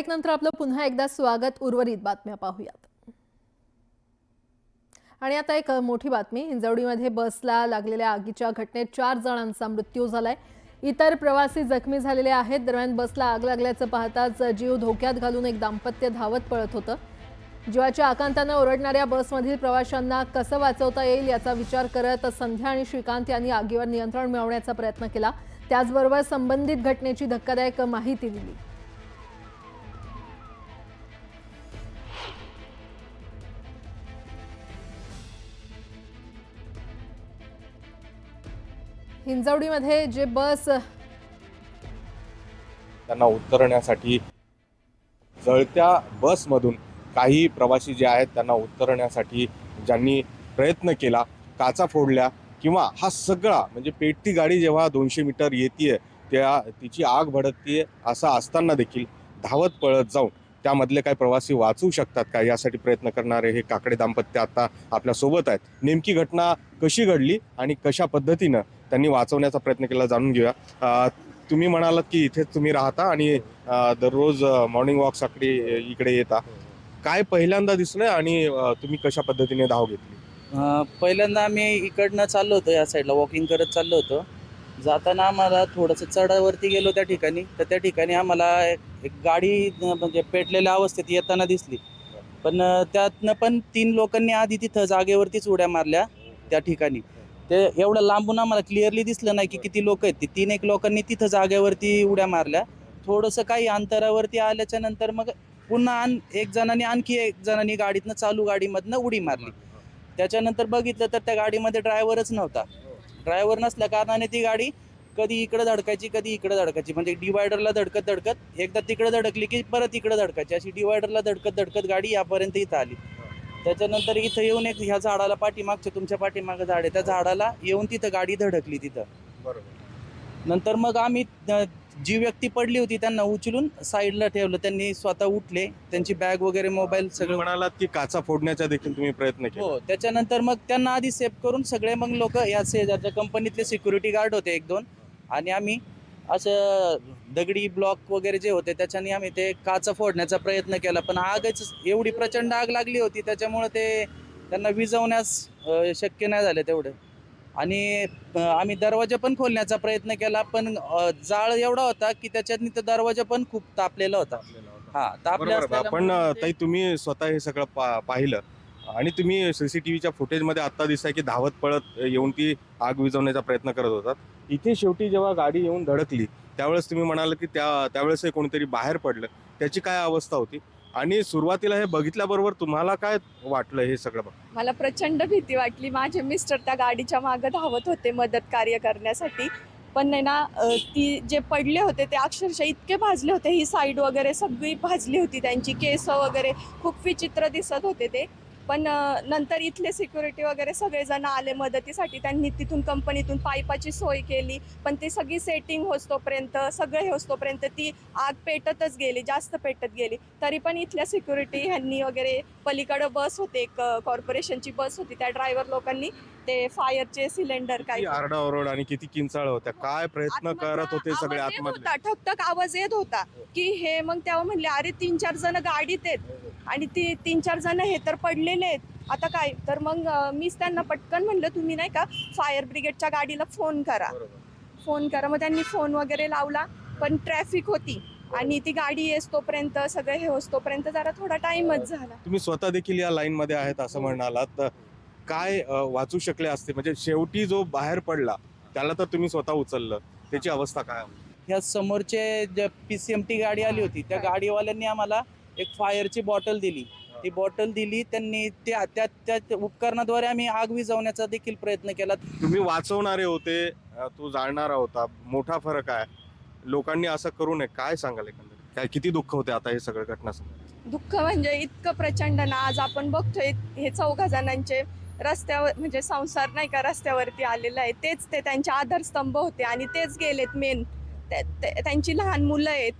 ब्रेकनंतर आपलं पुन्हा एकदा स्वागत। उर्वरित बातम्या पाहूयात। आणि आता एक मोठी बातमी। हिंजवडीमध्ये बसला लागलेल्या आगीच्या घटनेत 4 जणांचा मृत्यू झालाय। इतर प्रवासी जखमी झालेले आहेत। दरम्यान बसला आग लागल्याचं पाहताच जीव धोक्यात घालून एक दाम्पत्य धावत पळत होतं। जीवाच्या आकांतानं ओरडणाऱ्या बसमधील प्रवाशांना कसं वाचवता येईल याचा विचार करत संध्या आणि श्रीकांत यांनी आगीवर नियंत्रण मिळवण्याचा प्रयत्न केला। त्याचबरोबर संबंधित घटनेची धक्कादायक माहिती दिली। हिंजवडीमध्ये जे बस त्यांना उतरण्यासाठी जळत्या बसमधून काही प्रवासी जे आहेत त्यांना उतरण्यासाठी ज्यांनी प्रयत्न केला, काचा फोडल्या किंवा हा सगळा म्हणजे पेटती गाडी जेव्हा 200 मीटर येते त्या तिची आग भडकते असं असताना देखील धावत पळत जाऊन त्यामधले काही प्रवासी वाचू शकतात का यासाठी प्रयत्न करणारे हे काकडे दाम्पत्य आता आपल्या सोबत आहेत। नेमकी घटना कशी घडली आणि कशा पद्धतीनं त्यांनी वाचवण्याचा प्रयत्न केला जाणून घेऊया। तुम्ही म्हणालात की इथेच तुम्ही राहता आणि दररोज मॉर्निंग वॉकसाठी इकडे येता, काय पहिल्यांदा दिसलं आणि तुम्ही कशा पद्धतीने धाव घेतली? पहिल्यांदा आम्ही इकडनं चाललो होतो, या साईडला वॉकिंग करत चाललो होतो। जाताना आम्हाला थोडंसं चढावरती गेलो त्या ठिकाणी, तर त्या ठिकाणी आम्हाला एक गाडी म्हणजे पेटलेल्या अवस्थेत येताना दिसली। पण त्यातनं पण 3 लोकांनी आधी तिथं जागेवरतीच उड्या मारल्या त्या ठिकाणी। ते एवढं लांबून आम्हाला क्लिअरली दिसलं नाही की किती लोक आहेत ते। 3-1 लोकांनी तिथं जागेवरती उड्या मारल्या। थोडंसं काही अंतरावरती आल्याच्या नंतर मग पुन्हा एक जणांनी आणखी एक जणांनी गाडीतनं चालू गाडीमधनं उडी मारली। त्याच्यानंतर बघितलं तर त्या गाडीमध्ये ड्रायव्हरच नव्हता। ड्रायव्हर नसल्या कारणाने ती गाडी कधी इकडे धडकायची कधी इकडे धडकायची, म्हणजे डिवायडरला धडकत धडकत एकदा तिकडे धडकली की परत इकडे धडकायची, अशी डिवायडरला धडकत धडकत गाडी यापर्यंत इथं आली। त्याच्यानंतर इथं येऊन एक ह्या झाडाला पाठीमागच्या तुमच्या पाठीमागं झाड आहे त्या झाडाला येऊन तिथं गाडी धडकली तिथं। बरोबर। नंतर मग आम्ही जी व्यक्ती पडली होती त्यांना उचलून साईडला ठेवलं। त्यांनी स्वतः उठले, त्यांची बॅग वगैरे मोबाईल सगळं म्हणालात की काचा फोडण्याचा देखील तुम्ही प्रयत्न केला। हो। त्याच्यानंतर मग त्यांना आधी सेफ करून सगळे मग लोक या शेजारच्या कंपनीतले सिक्युरिटी गार्ड होते 1-2, आणि आम्ही असं दगडी ब्लॉक वगैरे जे होते त्याच्याने आम्ही ते काचा फोडण्याचा प्रयत्न केला। पण आगच एवढी प्रचंड आग लागली होती त्याच्यामुळे ते त्यांना विझवण्यास शक्य नाही झालं तेवढं। आणि आम्ही दरवाजा पण खोलण्याचा प्रयत्न केला, पण जाळ एवढा होता की त्याच्यातनी तो दरवाजा पण खूप तापलेला होता। हा, तापले पण ताई तुम्ही स्वतः हे सगळं पाहिलं आणि तुम्ही सीसीटीव्हीच्या फुटेजमध्ये आता दिसतंय की धावत पळत येऊन ती आग विझवण्याचा प्रयत्न करत होतात। इथे शेवटी जेव्हा गाडी येऊन धडकली त्यावेळेस तुम्ही म्हणाल की त्यावेळेस कोणीतरी बाहेर पडलं, त्याची काय अवस्था होती आणि सुरुवातीला हे बघितल्याबरोबर तुम्हाला काय वाटलं हे सगळं? मला प्रचंड भीती वाटली। माझे मिस्टर त्या गाडीच्या मागे धावत होते मदत कार्य करण्यासाठी, पण नाही ना ती जे पडले होते ते अक्षरशः इतके भाजले होते, ही साईड वगैरे सगळी भाजली होती, त्यांची केस वगैरे खूप विचित्र दिसत होते ते। पण नंतर इथले सिक्युरिटी वगैरे सगळेजण आले मदतीसाठी। त्यांनी तिथून कंपनीतून पाईपाची सोय केली, पण ती सगळी सेटिंग होतोपर्यंत सगळे होतोपर्यंत ती आग पेटतच गेली, जास्त पेटत गेली। तरी पण इथल्या सिक्युरिटी ह्यांनी वगैरे पलीकडे बस होते, एक कॉर्पोरेशनची बस होती, त्या ड्रायव्हर लोकांनी ते फायरचे सिलेंडर काय आरडाओरड आणि किती किंचाळ होत्या, काय प्रयत्न करत होते सगळे आतमध्ये? ठकठक आवाज येत होता की हे। मग तेव्हा म्हणले अरे 3-4 जण गाडीत आहेत आणि ती 3-4 जण हे तर पडलेले आहेत, आता काय? तर मग मीच त्यांना पटकन म्हणलं तुम्ही नाही का फायर ब्रिगेडच्या गाडीला फोन करा। मग त्यांनी फोन वगैरे लावला, पण ट्रॅफिक होती आणि ती गाडी येस तोपर्यंत सगळे हे होतोपर्यंत जरा थोडा टाइमच झाला। तुम्ही स्वतः देखील या लाईन मध्ये आहेत असं म्हणालात, तर काय वाचू शकले असते? म्हणजे शेवटी जो बाहेर पडला त्याला तर तुम्ही स्वतः उचललं, त्याची अवस्था काय? ह्या समोरचे जे PCMT गाडी आली होती त्या गाडीवाल्यांनी आम्हाला एक फायरची बॉटल दिली। ती बॉटल दिली त्यांनी, त्या उपकरणाद्वारे आम्ही आग विझवण्याचा देखील प्रयत्न केला। तुम्ही वाचवणारे होते, तो जाळणारा होता, मोठा फरक आहे। लोकांनी असं करू नये, काय सांगाल एकंदरीत? काय किती दुःख होते आता हे सगळं घटना समोर? दुःख म्हणजे इतकं प्रचंड ना, आज आपण बघतोय हे 4 जणांचे रस्त्यावर म्हणजे संसार नाही का रस्त्यावरती आलेला आहे, तेच ते त्यांचे आधारस्तंभ होते आणि तेच गेलेत मेन। त्यांची लहान मुलं आहेत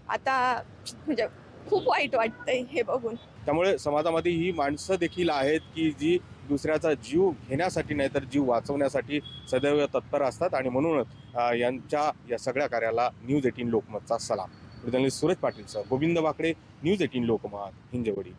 आता, म्हणजे खूप वाईट वाटतंय हे बघून। त्यामुळे समाजामध्ये ही माणसं देखील आहेत की जी दुसऱ्याचा जीव घेण्यासाठी नाही तर जीव वाचवण्यासाठी सदैव तत्पर असतात, आणि म्हणूनच यांच्या या सगळ्या कार्याला न्यूज 18 लोकमतचा सलाम। जर्नलिस्ट सूरज पाटीलसह गोविंद वाकडे, न्यूज 18 लोकमत, हिंजवडी.